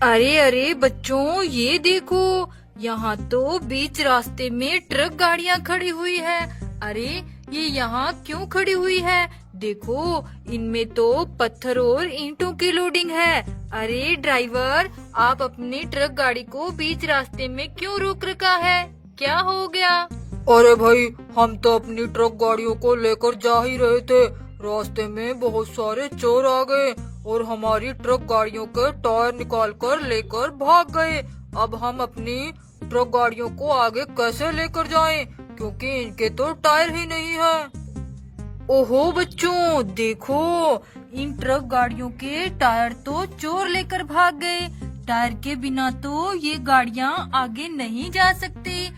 अरे अरे बच्चों, ये देखो, यहाँ तो बीच रास्ते में ट्रक गाड़ियाँ खड़ी हुई है। अरे ये यहाँ क्यों खड़ी हुई है? देखो, इनमें तो पत्थर और ईंटों की लोडिंग है। अरे ड्राइवर, आप अपनी ट्रक गाड़ी को बीच रास्ते में क्यों रोक रखा है? क्या हो गया? अरे भाई, हम तो अपनी ट्रक गाड़ियों को लेकर जा ही रहे थे। रास्ते में बहुत सारे चोर आ गए और हमारी ट्रक गाड़ियों के टायर निकाल कर लेकर भाग गए। अब हम अपनी ट्रक गाड़ियों को आगे कैसे लेकर जाएं? क्योंकि इनके तो टायर ही नहीं है। ओहो बच्चों, देखो, इन ट्रक गाड़ियों के टायर तो चोर लेकर भाग गए। टायर के बिना तो ये गाड़ियाँ आगे नहीं जा सकती।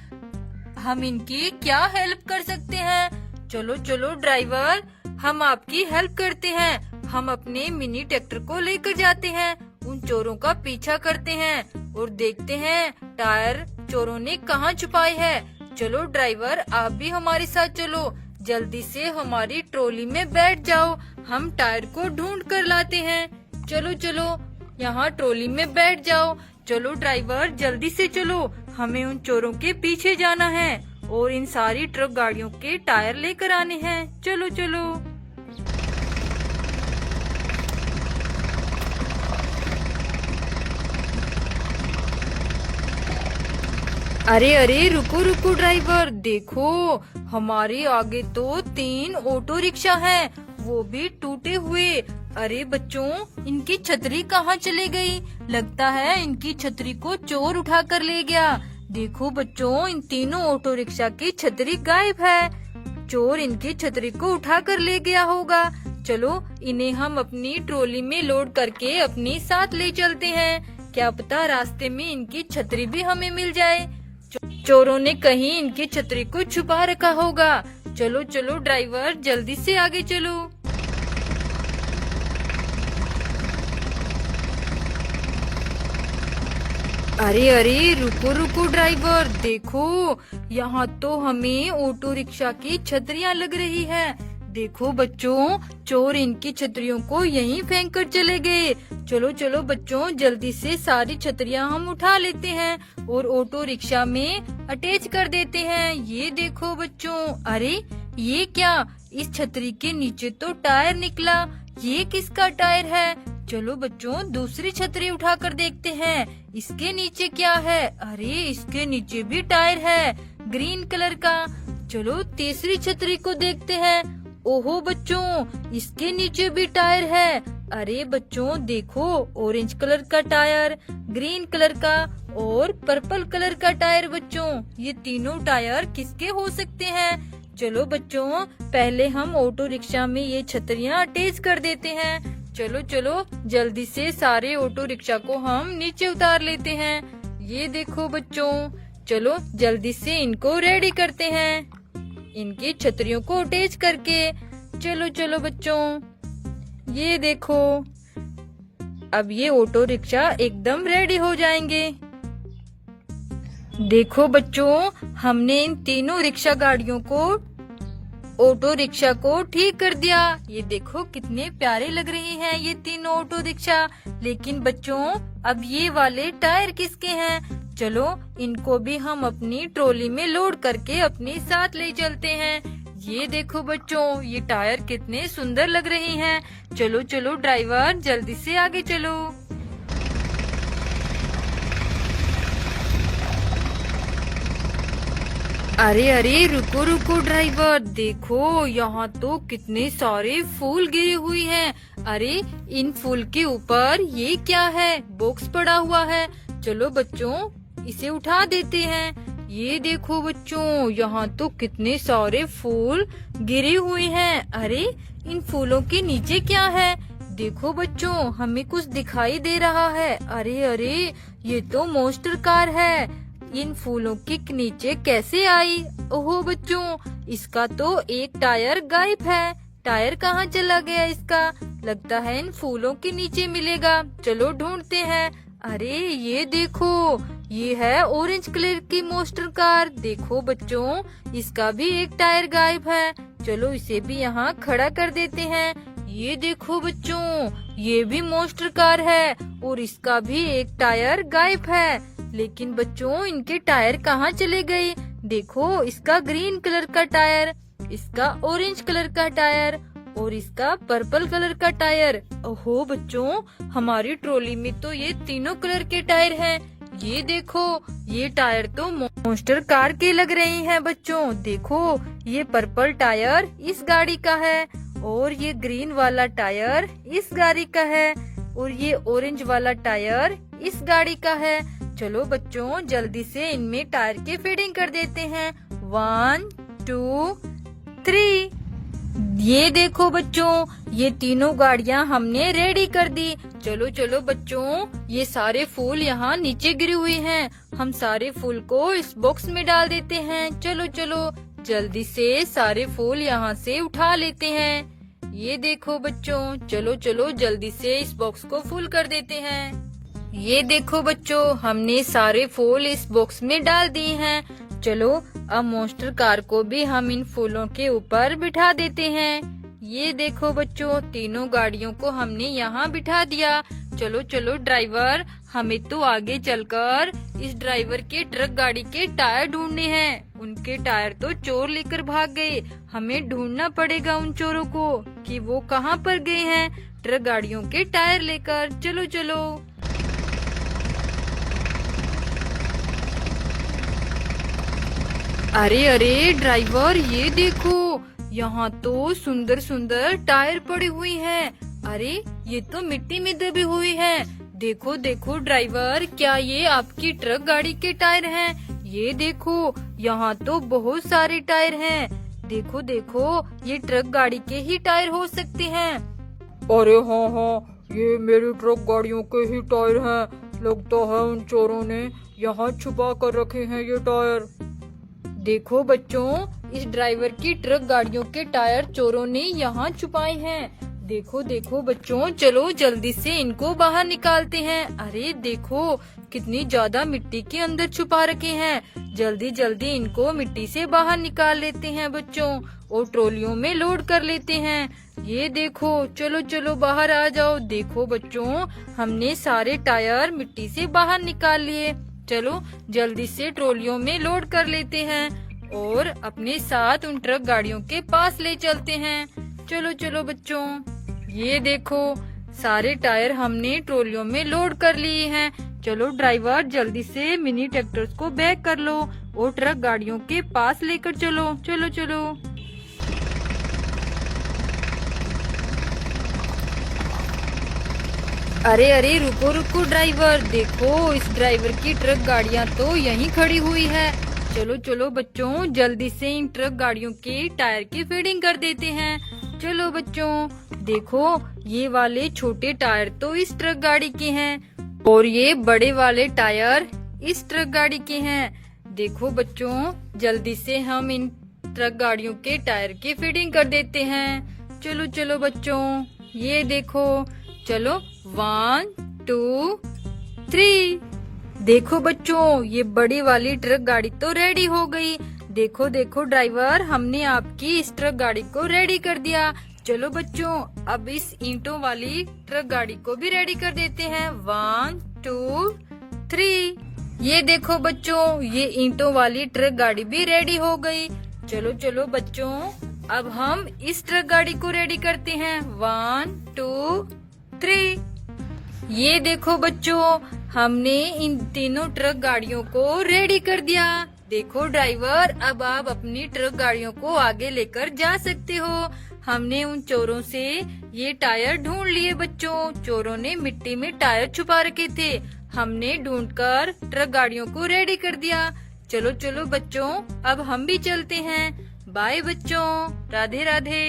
हम इनकी क्या हेल्प कर सकते हैं? चलो चलो ड्राइवर, हम आपकी हेल्प करते हैं। हम अपने मिनी ट्रैक्टर को लेकर जाते हैं, उन चोरों का पीछा करते हैं और देखते हैं टायर चोरों ने कहाँ छुपाए है। चलो ड्राइवर, आप भी हमारे साथ चलो। जल्दी से हमारी ट्रॉली में बैठ जाओ, हम टायर को ढूंढ कर लाते हैं। चलो चलो, यहाँ ट्रॉली में बैठ जाओ। चलो ड्राइवर, जल्दी से चलो, हमें उन चोरों के पीछे जाना है और इन सारी ट्रक गाड़ियों के टायर लेकर आने हैं। चलो चलो। अरे अरे, रुको रुको ड्राइवर, देखो, हमारे आगे तो 3 ऑटो रिक्शा हैं, वो भी टूटे हुए। अरे बच्चों, इनकी छतरी कहाँ चली गई? लगता है इनकी छतरी को चोर उठा कर ले गया। देखो बच्चों, इन तीनों ऑटो रिक्शा की छतरी गायब है। चोर इनकी छतरी को उठा कर ले गया होगा। चलो, इन्हें हम अपनी ट्रॉली में लोड करके अपने साथ ले चलते हैं। क्या पता रास्ते में इनकी छतरी भी हमें मिल जाए। चोरों ने कहीं इनकी छतरी को छुपा रखा होगा। चलो चलो ड्राइवर, जल्दी से आगे चलो। अरे अरे, रुको रुको ड्राइवर, देखो, यहाँ तो हमें ऑटो रिक्शा की छतरियाँ लग रही है। देखो बच्चों, चोर इनकी छतरियों को यहीं फेंक कर चले गए। चलो चलो बच्चों, जल्दी से सारी छतरियाँ हम उठा लेते हैं और ऑटो रिक्शा में अटैच कर देते हैं। ये देखो बच्चों, अरे ये क्या? इस छतरी के नीचे तो टायर निकला। ये किसका टायर है? चलो बच्चों, दूसरी छतरी उठा कर देखते हैं, इसके नीचे क्या है? अरे इसके नीचे भी टायर है, ग्रीन कलर का। चलो तीसरी छतरी को देखते हैं। ओहो बच्चों, इसके नीचे भी टायर है। अरे बच्चों देखो, ऑरेंज कलर का टायर, ग्रीन कलर का और पर्पल कलर का टायर। बच्चों, ये तीनों टायर किसके हो सकते हैं? चलो बच्चों, पहले हम ऑटो रिक्शा में ये छतरियाँ अटैच कर देते हैं। चलो चलो, जल्दी से सारे ऑटो रिक्शा को हम नीचे उतार लेते हैं। ये देखो बच्चों, चलो जल्दी से इनको रेडी करते हैं, इनकी छतरियों को अटैच करके। चलो चलो बच्चों, ये देखो, अब ये ऑटो रिक्शा एकदम रेडी हो जाएंगे। देखो बच्चों, हमने इन तीनों रिक्शा गाड़ियों को, ऑटो रिक्शा को ठीक कर दिया। ये देखो कितने प्यारे लग रहे हैं ये तीनों ऑटो रिक्शा। लेकिन बच्चों, अब ये वाले टायर किसके हैं? चलो इनको भी हम अपनी ट्रॉली में लोड करके अपने साथ ले चलते हैं। ये देखो बच्चों, ये टायर कितने सुंदर लग रहे हैं। चलो चलो ड्राइवर, जल्दी से आगे चलो। अरे अरे, रुको रुको ड्राइवर, देखो, यहाँ तो कितने सारे फूल गिरे हुए हैं। अरे इन फूल के ऊपर ये क्या है? बॉक्स पड़ा हुआ है। चलो बच्चों, इसे उठा देते हैं। ये देखो बच्चों, यहाँ तो कितने सारे फूल गिरे हुए हैं। अरे इन फूलों के नीचे क्या है? देखो बच्चों, हमें कुछ दिखाई दे रहा है। अरे अरे, ये तो मॉन्स्टर कार है। इन फूलों के नीचे कैसे आई? ओहो बच्चों, इसका तो एक टायर गायब है। टायर कहाँ चला गया इसका? लगता है इन फूलों के नीचे मिलेगा। चलो ढूंढते हैं। अरे ये देखो, ये है ऑरेंज कलर की मॉन्स्टर कार। देखो बच्चों, इसका भी एक टायर गायब है। चलो इसे भी यहाँ खड़ा कर देते हैं। ये देखो बच्चों, ये भी मॉन्स्टर कार है और इसका भी एक टायर गायब है। लेकिन बच्चों, इनके टायर कहाँ चले गए? देखो, इसका ग्रीन कलर का टायर, इसका ऑरेंज कलर का टायर और इसका पर्पल कलर का टायर। ओहो बच्चों, हमारी ट्रॉली में तो ये तीनों कलर के टायर हैं। ये देखो, ये टायर तो मॉन्स्टर कार के लग रहे हैं बच्चों। देखो, ये पर्पल टायर इस गाड़ी का है और ये ग्रीन वाला टायर इस गाड़ी का है और ये ऑरेंज वाला टायर इस गाड़ी का है। चलो बच्चों, जल्दी से इनमें टायर के फिटिंग कर देते हैं। 1 2 3। ये देखो बच्चों, ये तीनों गाड़ियां हमने रेडी कर दी। चलो चलो बच्चों, ये सारे फूल यहाँ नीचे गिरे हुए हैं। हम सारे फूल को इस बॉक्स में डाल देते हैं। चलो चलो, जल्दी से सारे फूल यहाँ से उठा लेते हैं। ये देखो बच्चों, चलो चलो जल्दी से इस बॉक्स को फुल कर देते हैं। ये देखो बच्चों, हमने सारे फूल इस बॉक्स में डाल दिए हैं। चलो, अब मॉन्स्टर कार को भी हम इन फूलों के ऊपर बिठा देते हैं। ये देखो बच्चों, तीनों गाड़ियों को हमने यहाँ बिठा दिया। चलो चलो ड्राइवर, हमें तो आगे चलकर इस ड्राइवर के ट्रक गाड़ी के टायर ढूंढने हैं। उनके टायर तो चोर लेकर भाग गए। हमें ढूंढना पड़ेगा उन चोरों को कि वो कहाँ पर गए हैं ट्रक गाड़ियों के टायर लेकर। चलो चलो। अरे अरे ड्राइवर, ये देखो, यहाँ तो सुंदर सुंदर टायर पड़ी हुई हैं। अरे ये तो मिट्टी में दबी हुई है। देखो देखो ड्राइवर, क्या ये आपकी ट्रक गाड़ी के टायर हैं? ये देखो, यहाँ तो बहुत सारे टायर हैं। देखो देखो, ये ट्रक गाड़ी के ही टायर हो सकते हैं। अरे हाँ हाँ, ये मेरी ट्रक गाड़ियों के ही टायर हैं। लगता है उन चोरों ने यहाँ छुपा कर रखे हैं ये टायर। देखो बच्चों, इस ड्राइवर की ट्रक गाड़ियों के टायर चोरों ने यहाँ छुपाए हैं। देखो देखो बच्चों, चलो जल्दी से इनको बाहर निकालते हैं। अरे देखो, कितनी ज्यादा मिट्टी के अंदर छुपा रखे हैं। जल्दी जल्दी इनको मिट्टी से बाहर निकाल लेते हैं बच्चों और ट्रॉलियों में लोड कर लेते हैं। ये देखो, चलो चलो बाहर आ जाओ। देखो बच्चों, हमने सारे टायर मिट्टी से बाहर निकाल लिए। चलो जल्दी से ट्रॉलियों में लोड कर लेते हैं और अपने साथ उन ट्रक गाड़ियों के पास ले चलते हैं। चलो चलो बच्चों, ये देखो, सारे टायर हमने ट्रॉलियों में लोड कर लिए हैं। चलो ड्राइवर, जल्दी से मिनी ट्रैक्टर्स को बैक कर लो और ट्रक गाड़ियों के पास लेकर चलो। चलो चलो। अरे अरे रुको रुको ड्राइवर, देखो, इस ड्राइवर की ट्रक गाड़ियाँ तो यहीं खड़ी हुई है। चलो चलो बच्चों, जल्दी से इन ट्रक गाड़ियों के टायर की फिटिंग कर देते हैं। चलो बच्चों, देखो, ये वाले छोटे टायर तो इस ट्रक गाड़ी के हैं और ये बड़े वाले टायर इस ट्रक गाड़ी के हैं। देखो बच्चों, जल्दी से हम इन ट्रक गाड़ियों के टायर की फिटिंग कर देते हैं। चलो चलो बच्चों, ये देखो, चलो 1 2 3। देखो बच्चों, ये बड़ी वाली ट्रक गाड़ी तो रेडी हो गई। देखो देखो ड्राइवर, हमने आपकी इस ट्रक गाड़ी को रेडी कर दिया। चलो बच्चों, अब इस ईंटों वाली ट्रक गाड़ी को भी रेडी कर देते हैं। 1 2 3। ये देखो बच्चों, ये ईंटों वाली ट्रक गाड़ी भी रेडी हो गई। चलो चलो बच्चों, अब हम इस ट्रक गाड़ी को रेडी करते हैं। 1 2 3। ये देखो बच्चों, हमने इन तीनों ट्रक गाड़ियों को रेडी कर दिया। देखो ड्राइवर, अब आप अपनी ट्रक गाड़ियों को आगे लेकर जा सकते हो। हमने उन चोरों से ये टायर ढूंढ लिए बच्चों। चोरों ने मिट्टी में टायर छुपा रखे थे। हमने ढूंढकर ट्रक गाड़ियों को रेडी कर दिया। चलो चलो बच्चों, अब हम भी चलते हैं। बाय बच्चों, राधे राधे।